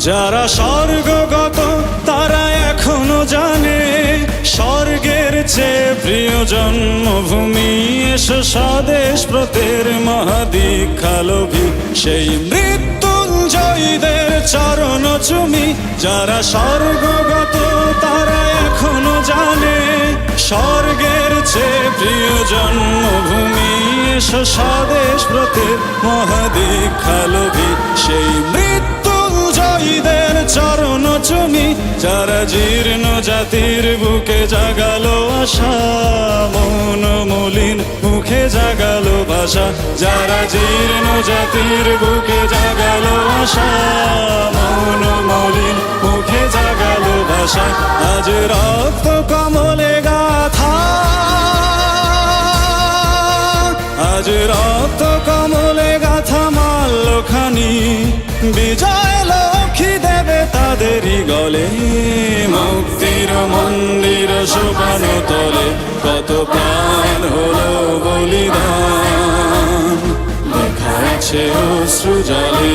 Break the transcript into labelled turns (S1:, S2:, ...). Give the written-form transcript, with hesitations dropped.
S1: যারা স্বর্গগত তারা এখনো জানে স্বর্গের চেয়ে প্রিয় জন্মভূমি। এসো স্বদেশ ব্রতের মহাদীক্ষালোভী সেই মৃত্যুঞ্জয়ীদের চরণ চুমি। যারা স্বর্গগত তারা এখনো জানে স্বর্গের চেয়ে প্রিয় জন্মভূমি। এসো স্বদেশ ব্রতের মহাদীক্ষালোভী সেই মৃত্যুঞ্জয়ীদের চরণ চুমি। যারা জীর্ণ জাতির বুকে জাগালো আশা মন মলিন মুখে জাগালো ভাষা। যারা জীর্ণ জাতির বুকে জাগালো আশা মন মলিন মুখে জাগালো ভাষা। আজ রক্ত কমলে গাথা, আজ রক্ত কমলে গাথা মাল্যখানি বিজয় লক্ষ্মী দেবে তাদেরই গলে। মুক্তির মন্দির সোপান তলে কত প্রাণ হলো বলিদান, দেখা আছে অশ্রু জলে।